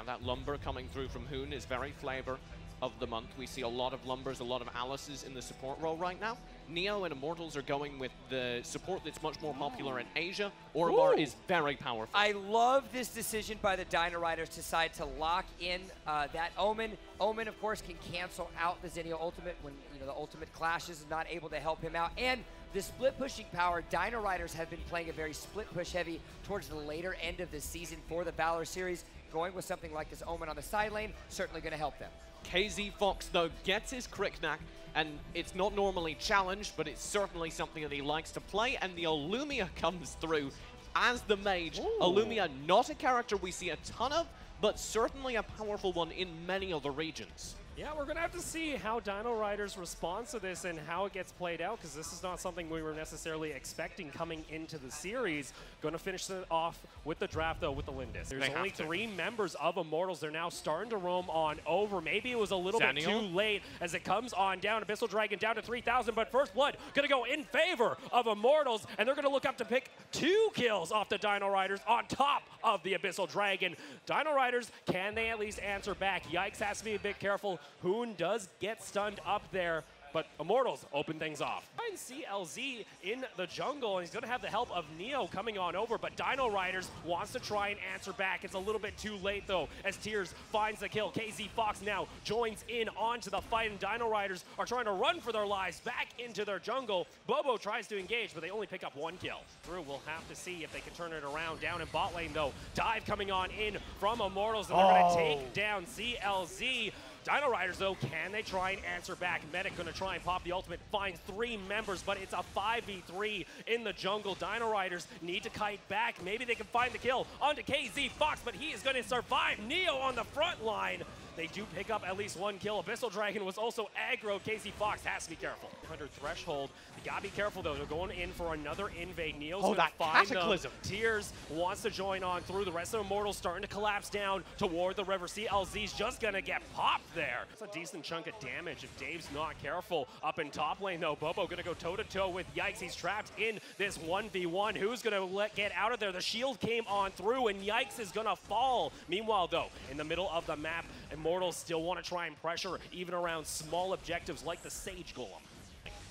Now that lumber coming through from Hoon is very flavor of the month. We see a lot of lumbers, a lot of Alices in the support role right now. Neo and Immortals are going with the support that's much more popular in Asia. Oromar is very powerful. I love this decision by the Dino Riders to decide to lock in that Omen. Omen, of course, can cancel out the Zenio ultimate when the ultimate clashes is not able to help him out. And the split pushing power, Dino Riders have been playing a very split push heavy towards the later end of the season for the Valor Series. Going with something like this Omen on the side lane, certainly going to help them. KZ Fox, though, gets his Cricknack, and it's not normally challenged, but it's certainly something that he likes to play, and the Illumia comes through as the mage. Illumia, not a character we see a ton of, but certainly a powerful one in many other regions. Yeah, we're going to have to see how Dino Riders respond to this and how it gets played out, because this is not something we were necessarily expecting coming into the series. Going to finish it off with the draft, though, with the Lindis. There's only 3 members of Immortals. They're now starting to roam on over. Maybe it was a little bit too late as it comes on down. Abyssal Dragon down to 3,000, but First Blood going to go in favor of Immortals, and they're going to look up to pick 2 kills off the Dino Riders on top of the Abyssal Dragon. Dino Riders, can they at least answer back? Yikes has to be a bit careful. Hoon does get stunned up there, but Immortals open things off. Find CLZ in the jungle, and he's going to have the help of Neo coming on over, but Dino Riders wants to try and answer back. It's a little bit too late, though, as Tears finds the kill. KZ Fox now joins in onto the fight, and Dino Riders are trying to run for their lives back into their jungle. Bobo tries to engage, but they only pick up 1 kill. Through, we'll have to see if they can turn it around. Down in bot lane, though, dive coming on in from Immortals, and they're going to take down CLZ. Dino Riders, though, can they try and answer back? Medic going to try and pop the ultimate, finds 3 members, but it's a 5v3 in the jungle. Dino Riders need to kite back. Maybe they can find the kill onto KZ Fox, but he is going to survive. Neo on the front line. They do pick up at least 1 kill. Abyssal Dragon was also aggro. KZ Fox has to be careful. 100 threshold. You gotta be careful, though. They're going in for another invade. Neo's gonna find them. Tears wants to join on through. The rest of Immortals starting to collapse down toward the river. CLZ's just gonna get popped there. It's a decent chunk of damage if Dave's not careful. Up in top lane, though, Bobo gonna go toe-to-toe with Yikes. He's trapped in this 1v1. Who's gonna get out of there? The shield came on through, and Yikes is gonna fall. Meanwhile, though, in the middle of the map, Immortals still want to try and pressure even around small objectives like the Sage Golem.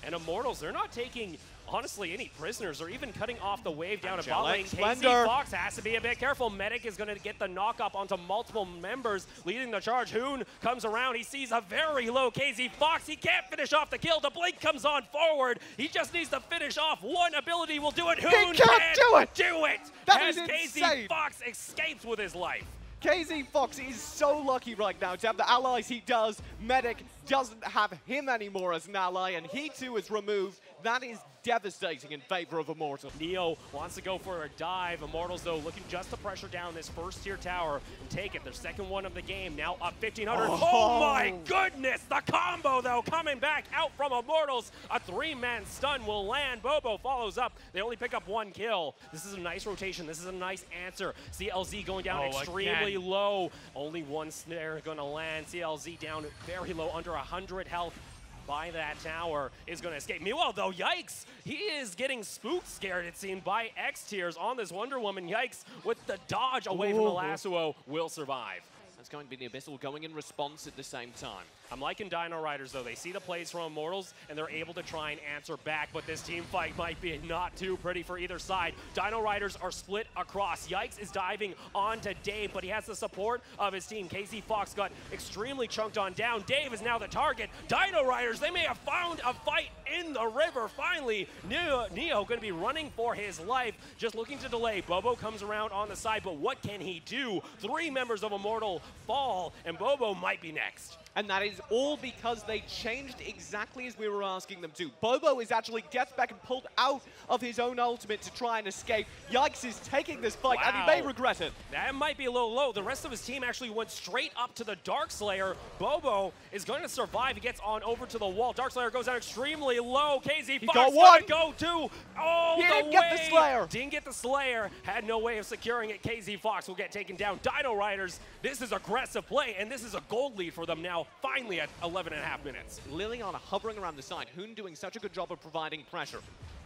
And Immortals, they're not taking, honestly, any prisoners or even cutting off the wave down at bot lane. KZ Fox has to be a bit careful. Medic is going to get the knock up onto multiple members, leading the charge. Hoon comes around. He sees a very low KZ Fox. He can't finish off the kill. The blink comes on forward. He just needs to finish off. One ability will do it. Hoon can't do it. That is KZ Fox escapes with his life. KZ Fox is so lucky right now to have the allies he does. Medic doesn't have him anymore as an ally, and he too is removed. That is devastating in favor of Immortals. Neo wants to go for a dive. Immortals, though, looking just to pressure down this first tier tower and take it. Their second one of the game, now up 1,500. Oh my goodness! The combo, though, coming back out from Immortals. A 3-man stun will land. Bobo follows up. They only pick up 1 kill. This is a nice rotation. This is a nice answer. CLZ going down extremely low. Only 1 snare going to land. CLZ down very low, under 100 health. By that tower is going to escape. Meanwhile, though, Yikes, he is getting spooked scared, it seemed, by X-Tiers on this Wonder Woman. Yikes, with the dodge away from the Lasso, will survive. That's going to be the Abyssal going in response at the same time. I'm liking Dino Riders, though. They see the plays from Immortals, and they're able to try and answer back, but this team fight might be not too pretty for either side. Dino Riders are split across. Yikes is diving onto Dave, but he has the support of his team. KZ Fox got extremely chunked on down. Dave is now the target. Dino Riders, they may have found a fight in the river. Finally, Neo going to be running for his life, just looking to delay. Bobo comes around on the side, but what can he do? 3 members of Immortal fall, and Bobo might be next. And that is all because they changed exactly as we were asking them to. Bobo is actually gets back and pulled out of his own ultimate to try and escape. Yikes is taking this fight, and he may regret it. That might be a little low. The rest of his team actually went straight up to the Darkslayer. Bobo is going to survive. He gets on over to the wall. Darkslayer goes out extremely low. KZ Fox got to go too. Oh, he didn't get the Slayer. Didn't get the Slayer. Had no way of securing it. KZ Fox will get taken down. Dino Riders, this is aggressive play, and this is a gold lead for them now. Finally at 11.5 minutes. Liliana hovering around the side. Hoon doing such a good job of providing pressure.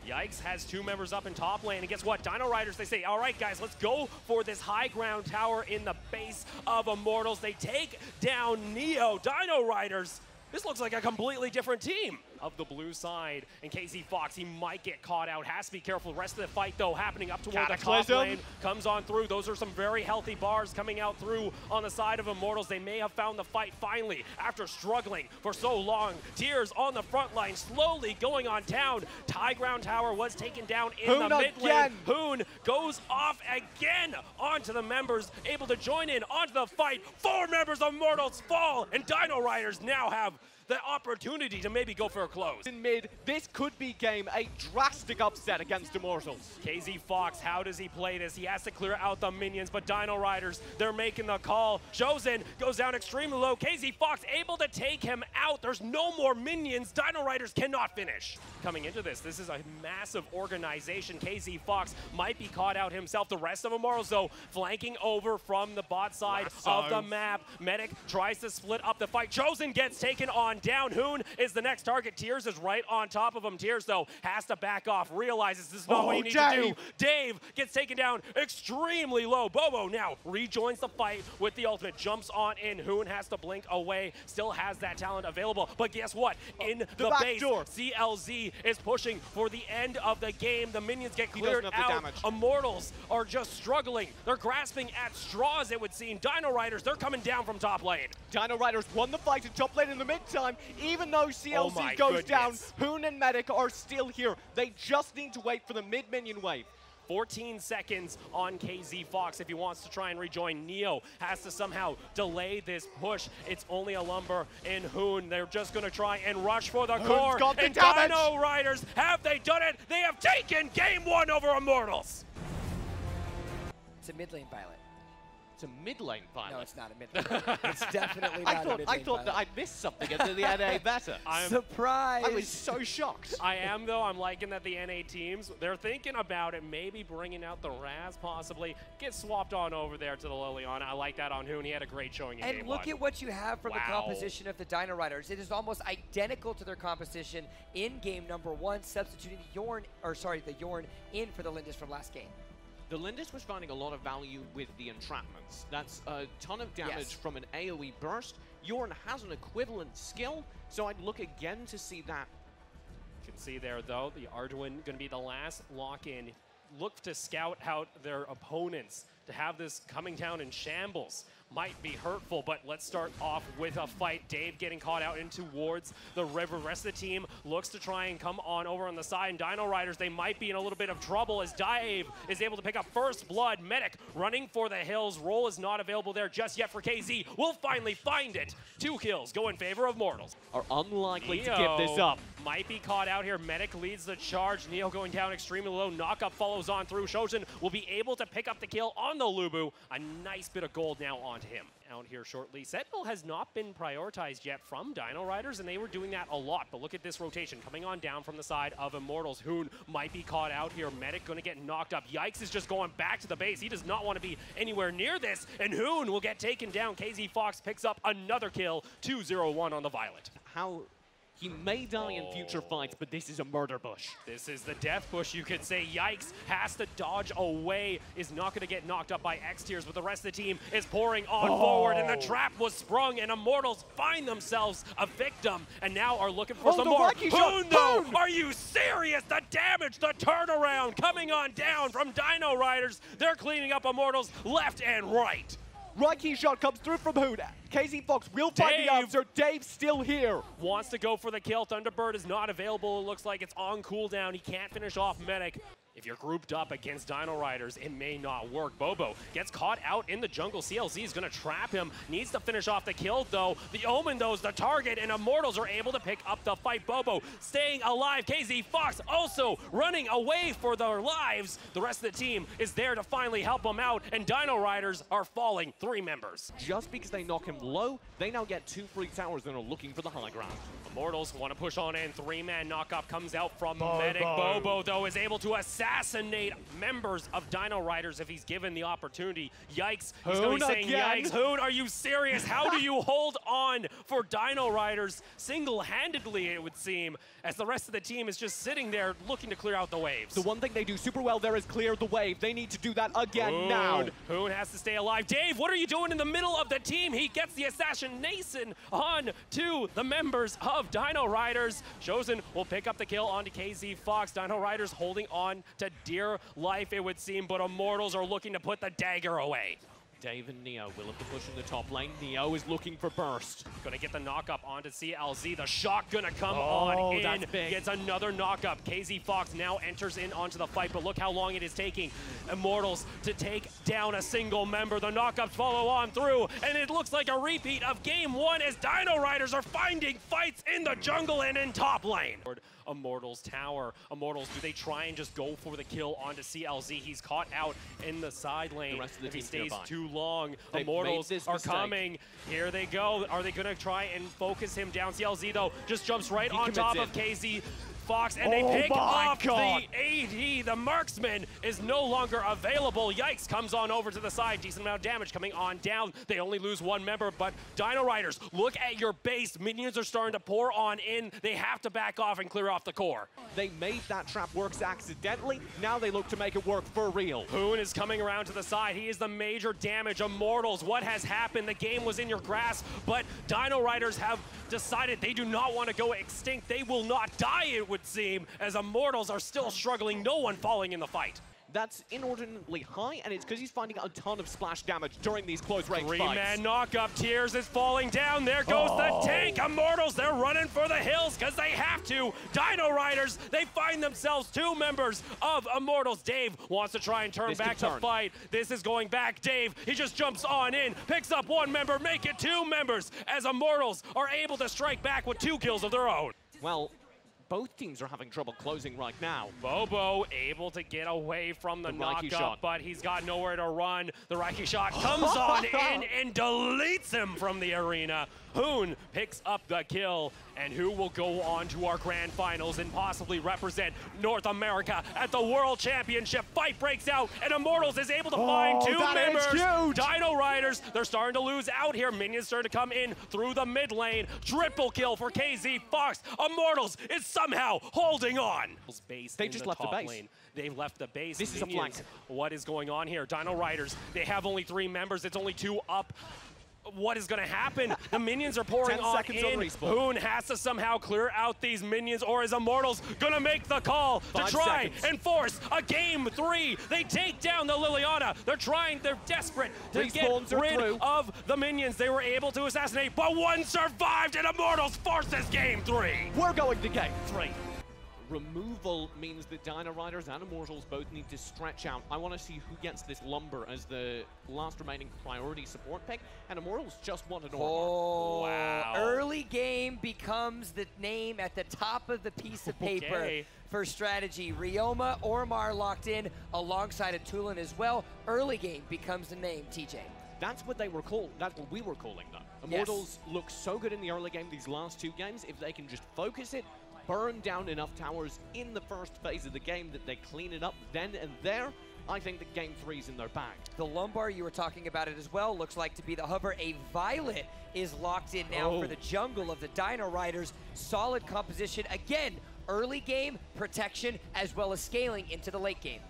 Yikes has 2 members up in top lane, and guess what? Dino Riders, they say, all right, guys, let's go for this high ground tower in the base of Immortals. They take down Neo. Dino Riders, this looks like a completely different team of the blue side. And KZ Fox, he might get caught out. Has to be careful. The rest of the fight, though, happening up toward the top lane. Comes on through. Those are some very healthy bars coming out through on the side of Immortals. They may have found the fight finally after struggling for so long. Tears on the front line, slowly going on down. High ground tower was taken down in the mid lane. Hoon goes off again onto the members, able to join in onto the fight. 4 members of Immortals fall, and Dino Riders now have the opportunity to maybe go for a close. In mid, this could be game a drastic upset against Immortals. KZ Fox, how does he play this? He has to clear out the minions, but Dino Riders, they're making the call. Chosen goes down extremely low. KZ Fox able to take him out. There's no more minions. Dino Riders cannot finish. Coming into this is a massive organization. KZ Fox might be caught out himself. The rest of Immortals, though, flanking over from the bot side of the map. Medic tries to split up the fight. Chosen gets taken on down. Hoon is the next target. Tears is right on top of him. Tears, though, has to back off, realizes this is not what he needs to do. Dave gets taken down extremely low. Bobo now rejoins the fight with the ultimate, jumps on in. Hoon has to blink away, still has that talent available, but guess what? In the base, CLZ is pushing for the end of the game. The minions get cleared out. Immortals are just struggling. They're grasping at straws, it would seem. Dino Riders, they're coming down from top lane. Dino Riders won the fight in top lane in the mid-time. Even though CLZ goes down, Hoon and Medic are still here. They just need to wait for the mid-minion wave. 14 seconds on KZ Fox if he wants to try and rejoin. Neo has to somehow delay this push. It's only a Lumber and Hoon. They're just going to try and rush for the core. And Dino Riders, have they done it? They have taken game 1 over Immortals. It's a mid lane Violet. It's a mid lane Violet. No, it's not a mid lane. It's definitely not a mid lane I thought that I'd missed something into the NA beta. Surprise! I was so shocked. I am, though. I'm liking that the NA teams, they're thinking about it, maybe bringing out the Raz possibly. Get swapped on over there to the Liliana. I like that on Hoon. He had a great showing in game 1. And look at what you have from the composition of the Dino Riders. It is almost identical to their composition in game number 1, substituting the Yorn in for the Lindis from last game. The Lindis was finding a lot of value with the entrapments. That's a ton of damage from an AoE burst. Yorn has an equivalent skill, so I'd look again to see that. You can see there, though, the Arduin going to be the last lock-in. Look to scout out their opponents. To have this coming down in shambles might be hurtful, but let's start off with a fight. Dave getting caught out in towards the river. Rest of the team looks to try and come on over on the side. And Dino Riders, they might be in a little bit of trouble as Dave is able to pick up first blood. Medic running for the hills. Roll is not available there just yet for KZ. We'll finally find it. 2 kills go in favor of Mortals. Are unlikely to give this up. Might be caught out here. Medic leads the charge. Neo going down extremely low. Knockup follows on through. Shosen will be able to pick up the kill on the Lubu. A nice bit of gold now onto him. Out here shortly. Sentinel has not been prioritized yet from Dino Riders, and they were doing that a lot. But look at this rotation coming on down from the side of Immortals. Hoon might be caught out here. Medic going to get knocked up. Yikes is just going back to the base. He does not want to be anywhere near this, and Hoon will get taken down. KZ Fox picks up another kill. 2-0-1 on the Violet. He may die in future fights, but this is a murder bush. This is the death bush, you could say. Yikes has to dodge away, is not going to get knocked up by X-Tiers, but the rest of the team is pouring on forward, and the trap was sprung, and Immortals find themselves a victim, and now are looking for some more. Hoon, though! Are you serious? The damage, the turnaround coming on down from Dino Riders. They're cleaning up Immortals left and right. Right key shot comes through from Hoon. KZ Fox will find the answer. Dave's still here. Wants to go for the kill. Thunderbird is not available. It looks like it's on cooldown. He can't finish off Medic. If you're grouped up against Dino Riders, it may not work. Bobo gets caught out in the jungle. CLZ is going to trap him. Needs to finish off the kill, though. The Omen, though, is the target, and Immortals are able to pick up the fight. Bobo staying alive. KZ Fox also running away for their lives. The rest of the team is there to finally help them out, and Dino Riders are falling 3 members. Just because they knock him low, they now get 2 free towers and are looking for the high ground. Immortals want to push on in. 3-man knockup comes out from Medic. Bobo, though, is able to assassinate assassinate members of Dino Riders if he's given the opportunity. Yikes. He's going Hoon to be saying, again. yikes. Hoon, are you serious? How do you hold on for Dino Riders single-handedly, it would seem, as the rest of the team is just sitting there looking to clear out the waves? The one thing they do super well there is clear the wave. They need to do that again now. Hoon has to stay alive. Dave, what are you doing in the middle of the team? He gets the assassination on to the members of Dino Riders. Chosen will pick up the kill onto KZ Fox. Dino Riders holding on to dear life, it would seem, but Immortals are looking to put the dagger away. Dave and Neo will have to push in the top lane. Neo is looking for burst. Gonna get the knock-up onto CLZ. The shock gonna come on in. That's big. Gets another knock-up. KZ Fox now enters in onto the fight, but look how long it is taking Immortals to take down a single member. The knock-ups follow on through, and it looks like a repeat of Game 1 as Dino Riders are finding fights in the jungle and in top lane. Immortals tower. Immortals, do they try and just go for the kill onto CLZ? He's caught out in the side lane. The rest of the if he team's stays gonna buy. too long, They've Immortals made this are mistake. coming. Here they go. Are they gonna try and focus him down? CLZ though just jumps right on commits top in. of KZ Fox, and they Oh pick my off God. the AD. The marksman is no longer available. Yikes comes on over to the side. Decent amount of damage coming on down. They only lose one member, but Dino Riders, look at your base. Minions are starting to pour on in. They have to back off and clear off the core. They made that trap work accidentally. Now they look to make it work for real. Hoon is coming around to the side. He is the major damage. Immortals, what has happened? The game was in your grasp, but Dino Riders have decided they do not want to go extinct. They will not die, it would seem, as Immortals are still struggling. No one falling in the fight. That's inordinately high, and it's because he's finding a ton of splash damage during these close-range fights. Three-man knock-up. Tears is falling down. There goes the tank. Immortals, they're running for the hills because they have to. Dino Riders, they find themselves two members of Immortals. Dave wants to try and turn This back could the turn. fight. This is going back. Dave, he just jumps on in, picks up one member, make it two members as Immortals are able to strike back with 2 kills of their own. Well, both teams are having trouble closing right now. Bobo able to get away from the Reiki knock-up, shot. but he's got nowhere to run. The Reiki shot comes on in and deletes him from the arena. Hoon picks up the kill, and who will go on to our grand finals and possibly represent North America at the World Championship. Fight breaks out, and Immortals is able to find 2 that members. is huge. Dino Riders, they're starting to lose out here. Minions starting to come in through the mid lane. Triple kill for KZ Fox. Immortals is somehow holding on. They just left the base. Lane. They've left the base. This is a Minions, flank. what is going on here? Dino Riders, they have only 3 members. It's only 2 up. What is going to happen? The minions are pouring 10 on seconds in. on respawn. Hoon has to somehow clear out these minions, or is Immortals going to make the call to 5 try seconds. and force a game 3? They take down the Liliana. They're desperate to Respawns get are rid through. of the minions. They were able to assassinate, but one survived, and Immortals forces game 3. We're going to game 3. Removal means that Dino Riders and Immortals both need to stretch out. I want to see who gets this lumber as the last remaining priority support pick, and Immortals just want an orb. Oh, Wow. Early game becomes the name at the top of the piece of paper Okay. for strategy. Ryoma, Ormar locked in alongside a Tulin as well. Early game becomes the name, TJ. That's what they were called. That's what we were calling them. Yes. Immortals look so good in the early game these last 2 games. If they can just focus it, burn down enough towers in the first phase of the game that they clean it up then and there, I think that game 3's in their bag. The lumbar, you were talking about it as well, looks like to be the hover. A Violet is locked in now for the jungle of the Dino Riders. Solid composition. Again, early game protection as well as scaling into the late game.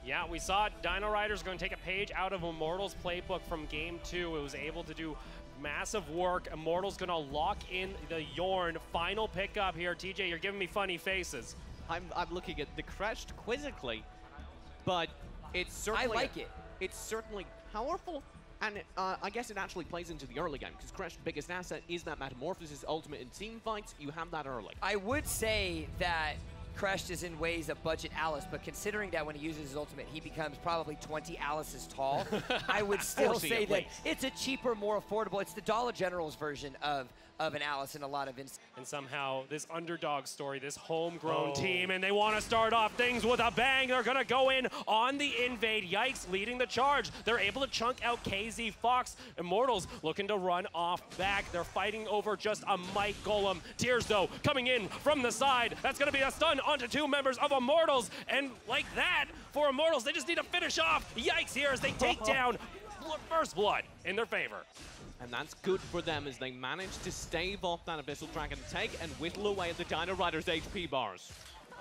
Yeah, we saw Dino Riders going to take a page out of Immortals' playbook from game 2. It was able to do massive work. Immortals going to lock in the Yorn. Final pickup here. TJ, you're giving me funny faces. I'm looking at the crest quizzically, but it's certainly... I like it. It's certainly powerful, and I guess it actually plays into the early game, because Crest's biggest asset is that Metamorphosis ultimate in team fights. You have that early. I would say that Crest is in ways a budget Alice, but considering that when he uses his ultimate, he becomes probably 20 Alice's tall, I would still 40 say at that least. it's a cheaper, more affordable, it's the Dollar General's version of of an Alice in a lot of instances. And somehow this underdog story, this homegrown team, and they want to start off things with a bang. They're going to go in on the invade. Yikes leading the charge. They're able to chunk out KZ Fox. Immortals looking to run off back. They're fighting over just a Might Golem. Tears, though, coming in from the side. That's going to be a stun onto 2 members of Immortals. And like that, for Immortals, they just need to finish off. Yikes here as they take down First Blood in their favor. And that's good for them as they manage to stave off that Abyssal Dragon take and whittle away at the Dino Riders' HP bars.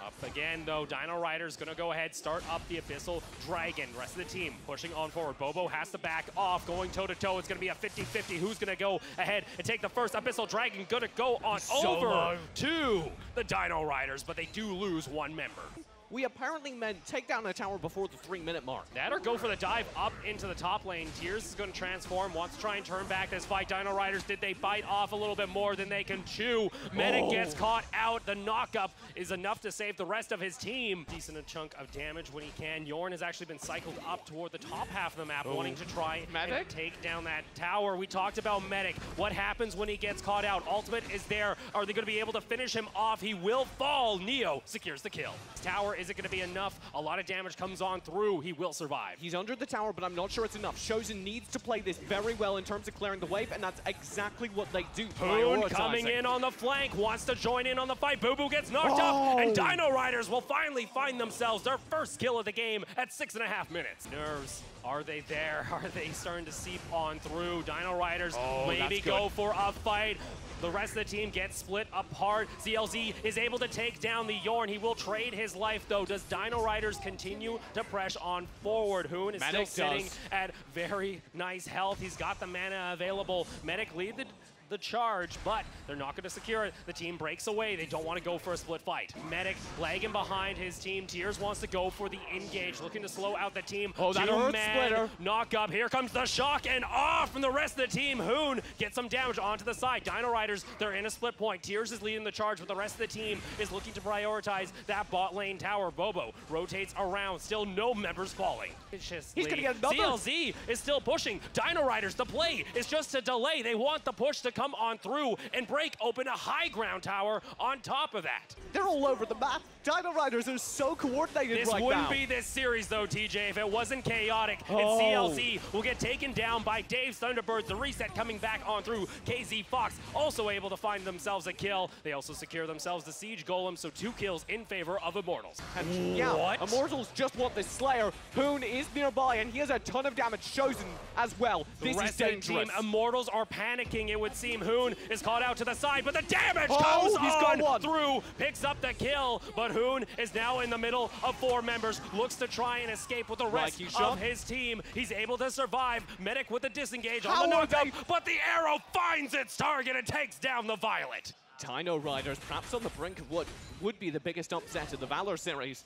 Up again, though, Dino Riders gonna go ahead, start up the Abyssal Dragon. Rest of the team pushing on forward. Bobo has to back off, going toe-to-toe. It's gonna be a 50-50. Who's gonna go ahead and take the first? Abyssal Dragon gonna go on over to the Dino Riders, but they do lose 1 member. We apparently meant take down a tower before the 3-minute mark. That or go for the dive up into the top lane. Tears is going to transform, wants to try and turn back this fight. Dino Riders, did they bite off a little bit more than they can chew? Medic gets caught out. The knock-up is enough to save the rest of his team. Decent a chunk of damage when he can. Yorn has actually been cycled up toward the top half of the map, wanting to try and take down that tower. We talked about Medic. What happens when he gets caught out? Ultimate is there. Are they going to be able to finish him off? He will fall. Neo secures the kill. Tower, is it going to be enough? A lot of damage comes on through. He will survive. He's under the tower, but I'm not sure it's enough. Chosen needs to play this very well in terms of clearing the wave, and that's exactly what they do. Hoon coming in on the flank, wants to join in on the fight. Boo Boo gets knocked up, and Dino Riders will finally find themselves their first kill of the game at 6.5 minutes. Nerves, are they there? Are they starting to seep on through? Dino Riders maybe go for a fight. The rest of the team gets split apart. CLZ is able to take down the Yorn. He will trade his life, though. Does Dino Riders continue to press on forward? Hoon is still sitting at very nice health. He's got the mana available. Medic lead the charge, but they're not going to secure it. The team breaks away. They don't want to go for a split fight. Medic lagging behind his team. Tears wants to go for the engage, looking to slow out the team. That Earth Splitter. Knock up. Here comes the shock and off from the rest of the team. Hoon gets some damage onto the side. Dino Riders, they're in a split point. Tears is leading the charge, but the rest of the team is looking to prioritize that bot lane tower. Bobo rotates around. Still no members falling. He's going to get another. CLZ is still pushing. Dino Riders, the play is just to delay. They want the push to come on through and break open a high ground tower on top of that. They're all over the map. Dino Riders are so coordinated this right wouldn't now. be this series, though, TJ, if it wasn't chaotic. And CLZ will get taken down by Dave's Thunderbirds. The reset coming back on through. KZ Fox also able to find themselves a kill. They also secure themselves the Siege Golem, so 2 kills in favor of Immortals. And yeah, Immortals just want this Slayer. Hoon is nearby, and he has a ton of damage. Chosen as well. This is dangerous. Team, Immortals are panicking, it would seem. Hoon is caught out to the side, but the damage comes on through. Picks up the kill, but Hoon is now in the middle of 4 members. Looks to try and escape with the rest of his team. He's able to survive. Medic with a disengage on the knockup, but the arrow finds its target and takes down the Violet. Dino Riders perhaps on the brink of what would be the biggest upset of the Valor Series.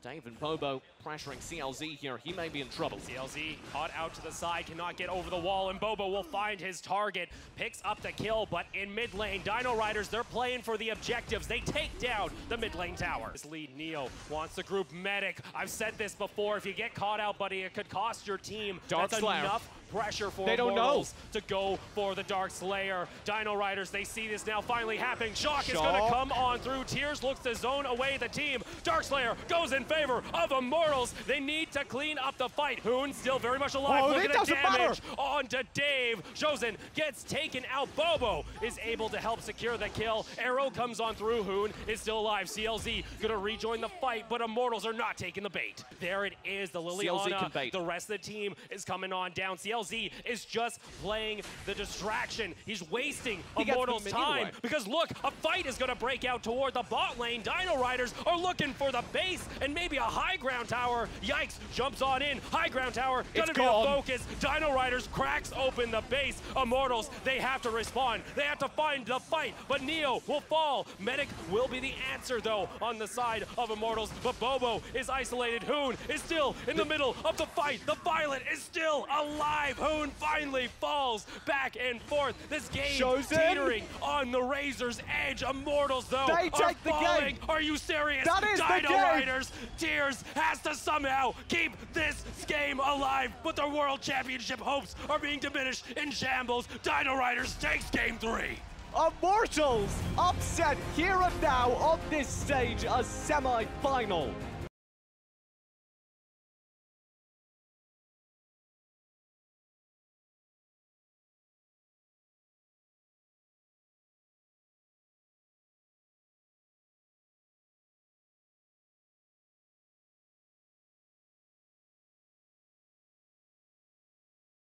Dave and Bobo pressuring CLZ here. He may be in trouble. CLZ caught out to the side, cannot get over the wall, and Bobo will find his target. Picks up the kill, but in mid lane, Dino Riders, they're playing for the objectives. They take down the mid lane tower. This lead, Neo wants to group Medic. I've said this before. If you get caught out, buddy, it could cost your team. That's enough pressure for Immortals to go for the Dark Slayer. Dino Riders, they see this now finally happening. Shock is going to come on through. Tears looks to zone away the team. Dark Slayer goes in favor of Immortals. They need to clean up the fight. Hoon still very much alive. Look at the damage onto Dave. Chosen gets taken out. Bobo is able to help secure the kill. Arrow comes on through. Hoon is still alive. CLZ going to rejoin the fight, but Immortals are not taking the bait. There it is, the Liliana. The rest of the team is coming on down. CLZ is just playing the distraction. He's wasting Immortals' time because look, a fight is going to break out toward the bot lane. Dino Riders are looking for the base and maybe a high ground tower. Yikes, jumps on in. High ground tower, gonna be a focus. Dino Riders cracks open the base. Immortals, they have to respond. They have to find the fight, but Neo will fall. Medic will be the answer, though, on the side of Immortals, but Bobo is isolated. Hoon is still in the middle of the fight. The Violet is still alive. Hoon finally falls back and forth. This game teetering on the razor's edge. Immortals, though, are falling. Are you serious? That is Dino Riders, Tears has to somehow keep this game alive, but their World Championship hopes are being diminished in shambles. Dino Riders takes game 3. Immortals upset here and now on this stage, a semi-final.